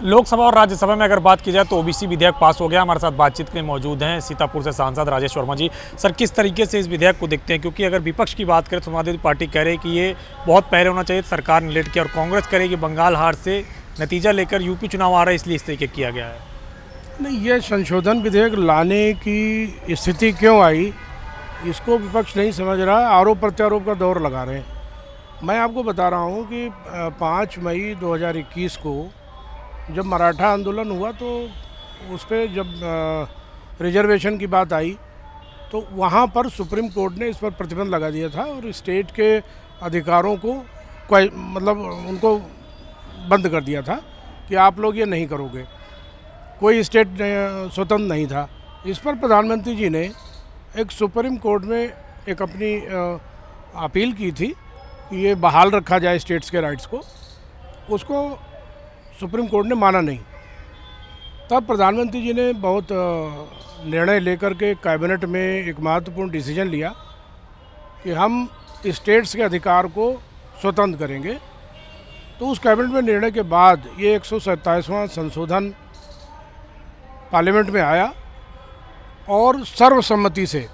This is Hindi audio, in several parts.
लोकसभा और राज्यसभा में अगर बात की जाए तो ओबीसी विधेयक पास हो गया। हमारे साथ बातचीत के लिए मौजूद हैं सीतापुर से सांसद राजेश वर्मा जी। सर, किस तरीके से इस विधेयक को देखते हैं, क्योंकि अगर विपक्ष की बात करें तो समाजवादी पार्टी कह रही है कि ये बहुत पहले होना चाहिए, सरकार ने लेट किया, और कांग्रेस कह रही है कि बंगाल हार से नतीजा लेकर यूपी चुनाव आ रहा है, इसलिए इस तरीके किया गया है। नहीं, ये संशोधन विधेयक लाने की स्थिति क्यों आई, इसको विपक्ष नहीं समझ रहा। आरोप प्रत्यारोप का दौर लगा रहे हैं। मैं आपको बता रहा हूँ कि 5 मई 2021 को जब मराठा आंदोलन हुआ तो उस पर जब रिजर्वेशन की बात आई तो वहाँ पर सुप्रीम कोर्ट ने इस पर प्रतिबंध लगा दिया था और स्टेट के अधिकारों को मतलब उनको बंद कर दिया था कि आप लोग ये नहीं करोगे। कोई स्टेट स्वतंत्र नहीं था। इस पर प्रधानमंत्री जी ने एक सुप्रीम कोर्ट में एक अपनी अपील की थी कि ये बहाल रखा जाए स्टेट्स के राइट्स को। उसको सुप्रीम कोर्ट ने माना नहीं। तब प्रधानमंत्री जी ने बहुत निर्णय लेकर के कैबिनेट में एक महत्वपूर्ण डिसीजन लिया कि हम स्टेट्स के अधिकार को स्वतंत्र करेंगे। तो उस कैबिनेट में निर्णय के बाद ये 127वां संशोधन पार्लियामेंट में आया और सर्वसम्मति से,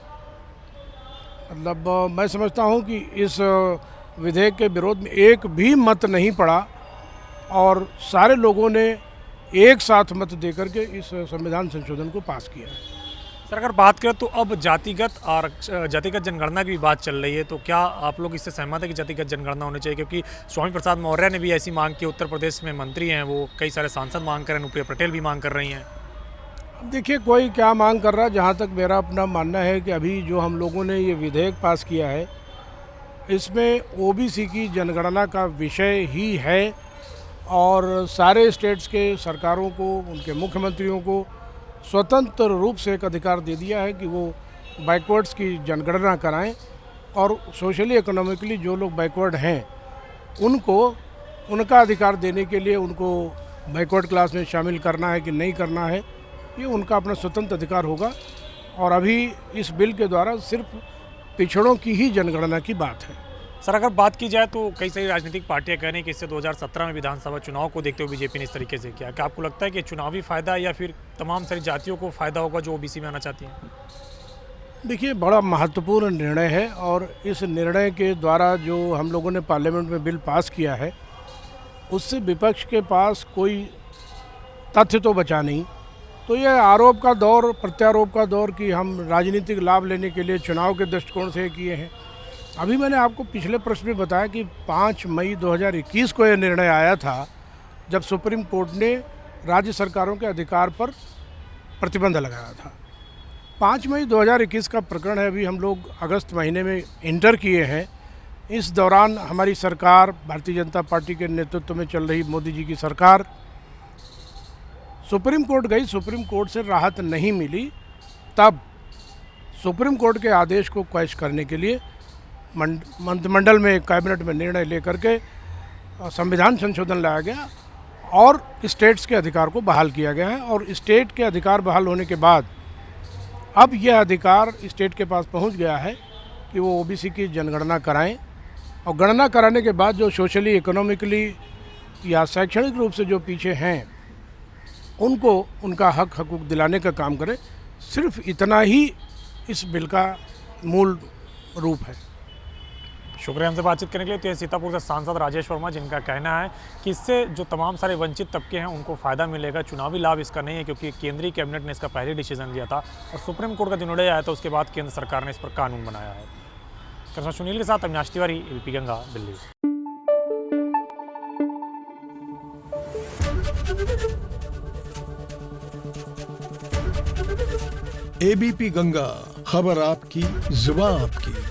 मतलब मैं समझता हूँ कि इस विधेयक के विरोध में एक भी मत नहीं पड़ा और सारे लोगों ने एक साथ मत देकर के इस संविधान संशोधन को पास किया है। सर, अगर बात करें तो अब जातिगत जनगणना की भी बात चल रही है, तो क्या आप लोग इससे सहमत है कि जातिगत जनगणना होनी चाहिए? क्योंकि स्वामी प्रसाद मौर्य ने भी ऐसी मांग की, उत्तर प्रदेश में मंत्री हैं वो, कई सारे सांसद मांग कर रहे हैं, अनुप्रिया पटेल भी मांग कर रही हैं। देखिए, कोई क्या मांग कर रहा है, जहाँ तक मेरा अपना मानना है कि अभी जो हम लोगों ने ये विधेयक पास किया है इसमें ओबीसी की जनगणना का विषय ही है और सारे स्टेट्स के सरकारों को, उनके मुख्यमंत्रियों को स्वतंत्र रूप से एक अधिकार दे दिया है कि वो बैकवर्ड्स की जनगणना कराएं और सोशली इकोनॉमिकली जो लोग बैकवर्ड हैं उनको उनका अधिकार देने के लिए उनको बैकवर्ड क्लास में शामिल करना है कि नहीं करना है, ये उनका अपना स्वतंत्र अधिकार होगा। और अभी इस बिल के द्वारा सिर्फ पिछड़ों की ही जनगणना की बात है। सर, अगर बात की जाए तो कई सारी राजनीतिक पार्टियां कह रही हैं कि इससे 2017 में विधानसभा चुनाव को देखते हुए बीजेपी ने इस तरीके से किया। क्या आपको लगता है कि चुनावी फ़ायदा या फिर तमाम सारी जातियों को फ़ायदा होगा जो ओबीसी में आना चाहती हैं? देखिए, बड़ा महत्वपूर्ण निर्णय है और इस निर्णय के द्वारा जो हम लोगों ने पार्लियामेंट में बिल पास किया है उससे विपक्ष के पास कोई तथ्य तो बचा नहीं। तो यह आरोप का दौर, प्रत्यारोप का दौर कि हम राजनीतिक लाभ लेने के लिए चुनाव के दृष्टिकोण से किए हैं। अभी मैंने आपको पिछले प्रश्न में बताया कि 5 मई 2021 को यह निर्णय आया था जब सुप्रीम कोर्ट ने राज्य सरकारों के अधिकार पर प्रतिबंध लगाया था। 5 मई 2021 का प्रकरण है, अभी हम लोग अगस्त महीने में इंटर किए हैं। इस दौरान हमारी सरकार, भारतीय जनता पार्टी के नेतृत्व में चल रही मोदी जी की सरकार सुप्रीम कोर्ट गई, सुप्रीम कोर्ट से राहत नहीं मिली। तब सुप्रीम कोर्ट के आदेश को क्वैश करने के लिए मंत्रिमंडल में, कैबिनेट में निर्णय लेकर के संविधान संशोधन लाया गया और स्टेट्स के अधिकार को बहाल किया गया है। और स्टेट के अधिकार बहाल होने के बाद अब यह अधिकार स्टेट के पास पहुंच गया है कि वो ओबीसी की जनगणना कराएं और गणना कराने के बाद जो सोशली, इकोनॉमिकली या शैक्षणिक रूप से जो पीछे हैं उनको उनका हकूक़ दिलाने का काम करें। सिर्फ इतना ही इस बिल का मूल रूप है। शुक्रिया हमसे बातचीत करने के लिए। तो ये सीतापुर से सांसद राजेश वर्मा, जिनका कहना है कि इससे जो तमाम सारे वंचित तबके हैं उनको फ़ायदा मिलेगा, चुनावी लाभ इसका नहीं है, क्योंकि केंद्रीय कैबिनेट ने इसका पहले डिसीजन लिया था और सुप्रीम कोर्ट का जो निर्णय आया था उसके बाद केंद्र सरकार ने इस पर कानून बनाया है। कृष्ण सुनील के साथ अविनाश तिवारी, एबीपी गंगा, दिल्ली। एबीपी गंगा, खबर आपकी, जुबान आपकी।